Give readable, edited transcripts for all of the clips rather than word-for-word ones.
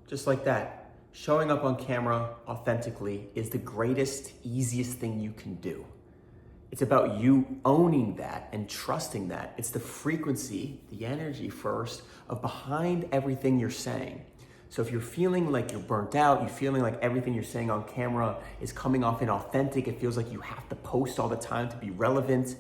just like that. Showing up on camera authentically is the greatest, easiest thing you can do. It's about you owning that and trusting that. It's the frequency, the energy first, of behind everything you're saying. So if you're feeling like you're burnt out, you're feeling like everything you're saying on camera is coming off inauthentic, it feels like you have to post all the time to be relevant,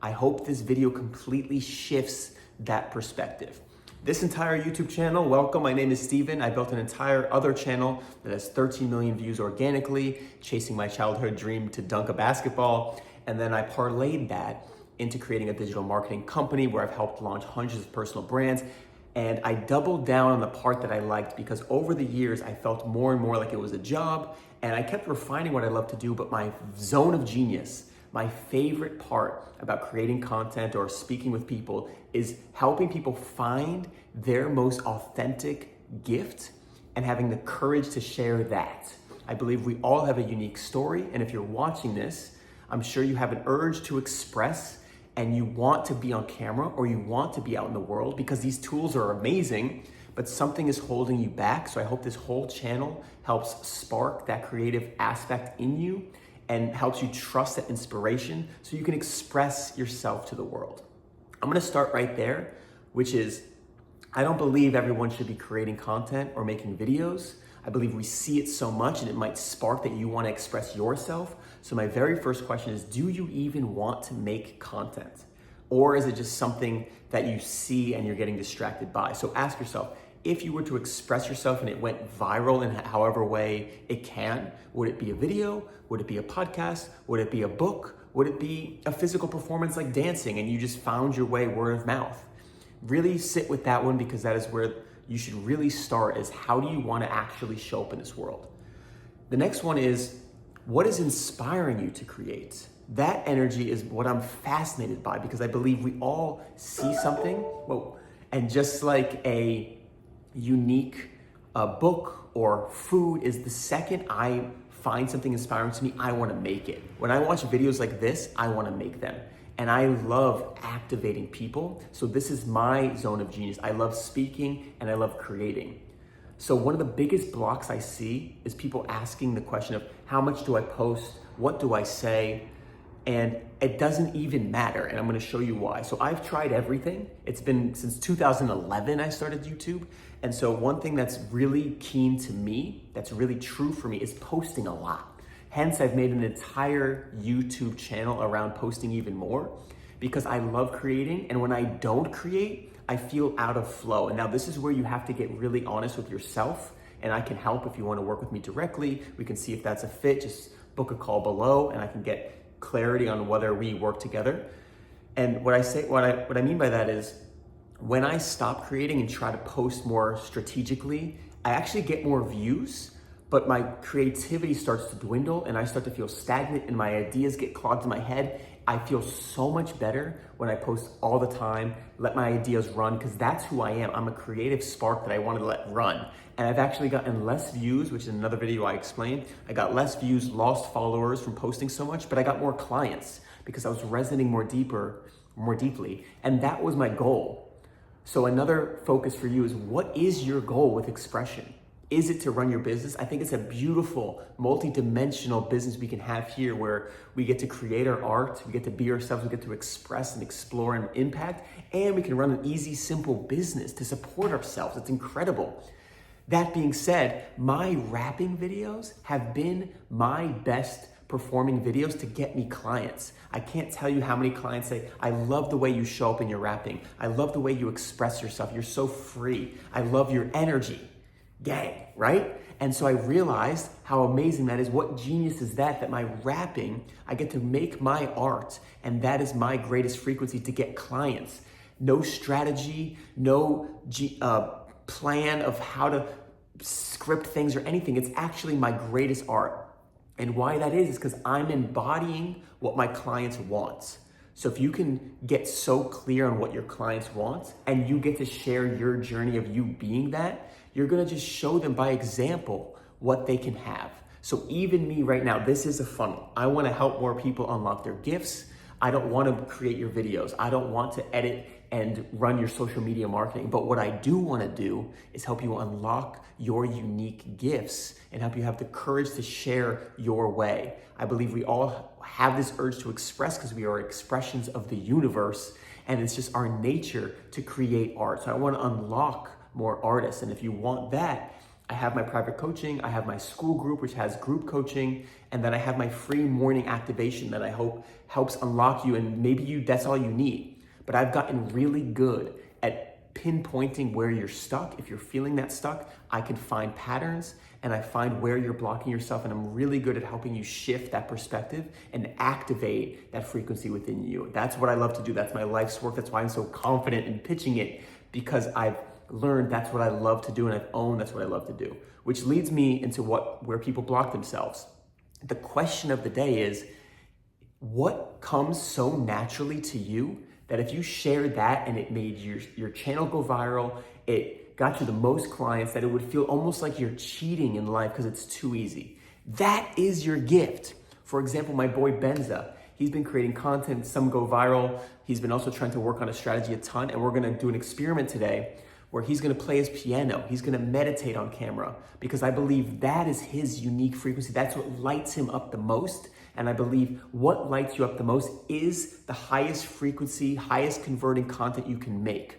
I hope this video completely shifts that perspective. This entire YouTube channel, welcome, my name is Steven. I built an entire other channel that has 13 million views organically, chasing my childhood dream to dunk a basketball. And then I parlayed that into creating a digital marketing company where I've helped launch hundreds of personal brands. And I doubled down on the part that I liked because over the years, I felt more and more like it was a job, and I kept refining what I love to do, but my zone of genius, my favorite part about creating content or speaking with people is helping people find their most authentic gift and having the courage to share that. I believe we all have a unique story, and if you're watching this, I'm sure you have an urge to express and you want to be on camera or you want to be out in the world because these tools are amazing, but something is holding you back. So I hope this whole channel helps spark that creative aspect in you and helps you trust that inspiration so you can express yourself to the world. I'm gonna start right there, which is, I don't believe everyone should be creating content or making videos. I believe we see it so much and it might spark that you want to express yourself. So my very first question is, do you even want to make content? Or is it just something that you see and you're getting distracted by? So ask yourself, if you were to express yourself and it went viral in however way it can, would it be a video? Would it be a podcast? Would it be a book? Would it be a physical performance like dancing and you just found your way word of mouth? Really sit with that one because that is where you should really start, is how do you want to actually show up in this world? The next one is, what is inspiring you to create? That energy is what I'm fascinated by because I believe we all see something. Whoa. And just like a unique book or food is, the second I find something inspiring to me, I want to make it. When I watch videos like this, I want to make them. And I love activating people. So this is my zone of genius. I love speaking and I love creating. So one of the biggest blocks I see is people asking the question of how much do I post? What do I say? And it doesn't even matter. And I'm gonna show you why. So I've tried everything. It's been since 2011 I started YouTube. And so one thing that's really keen to me, that's really true for me, is posting a lot. Hence, I've made an entire YouTube channel around posting even more because I love creating. And when I don't create, I feel out of flow. And now this is where you have to get really honest with yourself. And I can help if you want to work with me directly. We can see if that's a fit. Just book a call below and I can get clarity on whether we work together. And what I mean by that is when I stop creating and try to post more strategically, I actually get more views, but my creativity starts to dwindle and I start to feel stagnant and my ideas get clogged in my head. I feel so much better when I post all the time, let my ideas run, because that's who I am. I'm a creative spark that I want to let run. And I've actually gotten less views, which is another video I explained. I got less views, lost followers from posting so much, but I got more clients because I was resonating more deeply. And that was my goal. So another focus for you is, what is your goal with expression? Is it to run your business? I think it's a beautiful, multi-dimensional business we can have here where we get to create our art, we get to be ourselves, we get to express and explore and impact, and we can run an easy, simple business to support ourselves. It's incredible. That being said, my rapping videos have been my best performing videos to get me clients. I can't tell you how many clients say, I love the way you show up in your rapping. I love the way you express yourself. You're so free. I love your energy. Gang, right? And so I realized how amazing that is. What genius is that my rapping, I get to make my art, and that is my greatest frequency to get clients. No strategy, no plan of how to script things or anything. It's actually my greatest art. And why that is because I'm embodying what my clients want. So if you can get so clear on what your clients want and you get to share your journey of you being that, you're gonna just show them by example what they can have. So even me right now, this is a funnel. I wanna help more people unlock their gifts. I don't wanna create your videos. I don't want to edit and run your social media marketing. But what I do want to do is help you unlock your unique gifts and help you have the courage to share your way. I believe we all have this urge to express because we are expressions of the universe, and it's just our nature to create art. So I want to unlock more artists. And if you want that, I have my private coaching, I have my school group, which has group coaching, and then I have my free morning activation that I hope helps unlock you, and maybe that's all you need. But I've gotten really good at pinpointing where you're stuck. If you're feeling that stuck, I can find patterns and I find where you're blocking yourself, and I'm really good at helping you shift that perspective and activate that frequency within you. That's what I love to do. That's my life's work. That's why I'm so confident in pitching it, because I've learned that's what I love to do, and I've owned that's what I love to do, which leads me into where people block themselves. The question of the day is, what comes so naturally to you that if you shared that and it made your channel go viral, it got you the most clients, that it would feel almost like you're cheating in life because it's too easy? That is your gift. For example, my boy Benza, he's been creating content, some go viral. He's been also trying to work on a strategy a ton, and we're gonna do an experiment today where he's gonna play his piano, he's gonna meditate on camera, because I believe that is his unique frequency. That's what lights him up the most. And I believe what lights you up the most is the highest frequency, highest converting content you can make.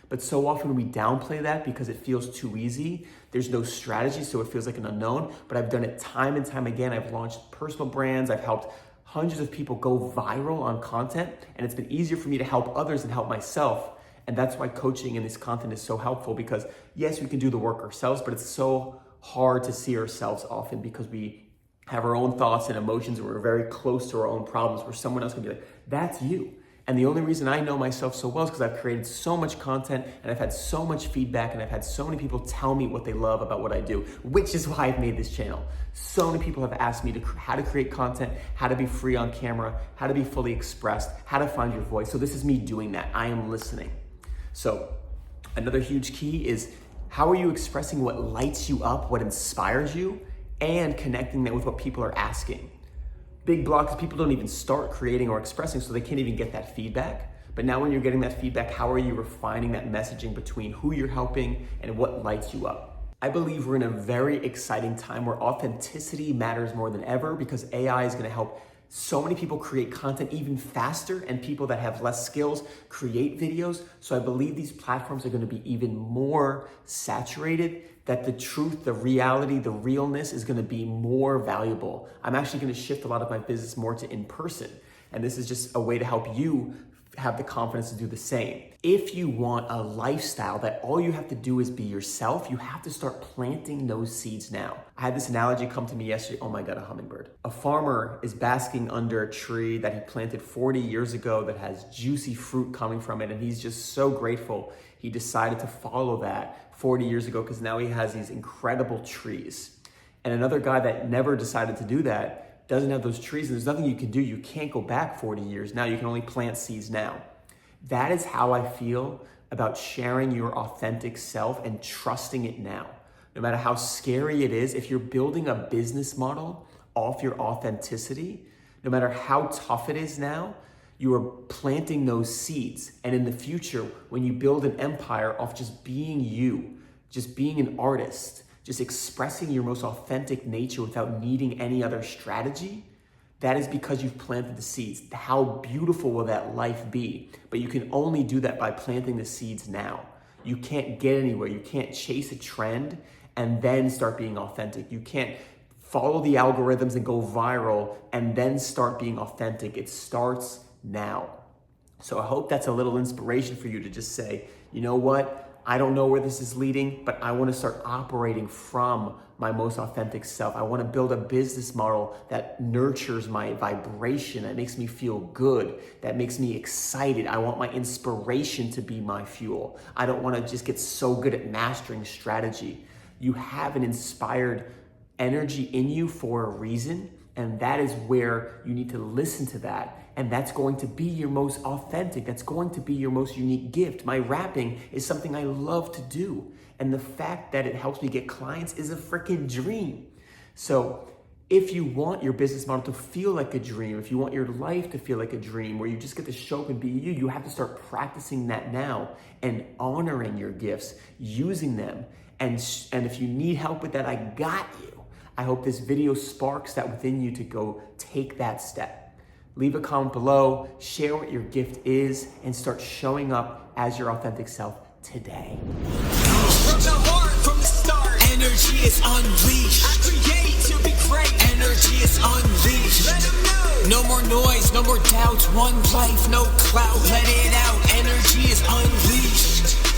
But so often we downplay that because it feels too easy. There's no strategy, so it feels like an unknown. But I've done it time and time again. I've launched personal brands. I've helped hundreds of people go viral on content. And it's been easier for me to help others and help myself. And that's why coaching and this content is so helpful, because yes, we can do the work ourselves, but it's so hard to see ourselves often because we have our own thoughts and emotions, and we're very close to our own problems, where someone else can be like, that's you. And the only reason I know myself so well is because I've created so much content and I've had so much feedback and I've had so many people tell me what they love about what I do, which is why I've made this channel. So many people have asked me how to create content, how to be free on camera, how to be fully expressed, how to find your voice. So this is me doing that. I am listening. So another huge key is, how are you expressing what lights you up, what inspires you, and connecting that with what people are asking? Big block is people don't even start creating or expressing, so they can't even get that feedback. But now when you're getting that feedback, how are you refining that messaging between who you're helping and what lights you up? I believe we're in a very exciting time where authenticity matters more than ever, because AI is gonna help so many people create content even faster, and people that have less skills create videos. So I believe these platforms are gonna be even more saturated, that the truth, the reality, the realness is gonna be more valuable. I'm actually gonna shift a lot of my business more to in-person. And this is just a way to help you have the confidence to do the same. If you want a lifestyle that all you have to do is be yourself, you have to start planting those seeds now. I had this analogy come to me yesterday. Oh my God, a hummingbird. A farmer is basking under a tree that he planted 40 years ago that has juicy fruit coming from it. And he's just so grateful he decided to follow that 40 years ago, because now he has these incredible trees. And another guy that never decided to do that doesn't have those trees, and there's nothing you can do. You can't go back 40 years now. You can only plant seeds now. That is how I feel about sharing your authentic self and trusting it now. No matter how scary it is, if you're building a business model off your authenticity, no matter how tough it is now, you are planting those seeds. And in the future, when you build an empire off just being you, just being an artist, just expressing your most authentic nature without needing any other strategy, that is because you've planted the seeds. How beautiful will that life be? But you can only do that by planting the seeds now. You can't get anywhere. You can't chase a trend and then start being authentic. You can't follow the algorithms and go viral and then start being authentic. It starts now. So I hope that's a little inspiration for you to just say, you know what? I don't know where this is leading, but I want to start operating from my most authentic self. I want to build a business model that nurtures my vibration, that makes me feel good, that makes me excited. I want my inspiration to be my fuel. I don't want to just get so good at mastering strategy. You have an inspired energy in you for a reason, and that is where you need to listen to that. And that's going to be your most authentic. That's going to be your most unique gift. My rapping is something I love to do. And the fact that it helps me get clients is a freaking dream. So If you want your business model to feel like a dream, if you want your life to feel like a dream where you just get to show up and be you, you have to start practicing that now and honoring your gifts, using them. And if you need help with that, I got you. I hope this video sparks that within you to go take that step. Leave a comment below, share what your gift is, and start showing up as your authentic self today. From the heart, from the start, energy is unleashed. I create to be great. Energy is unleashed. Let them know. No more noise, no more doubts. One life, no clout. Let it out. Energy is unleashed.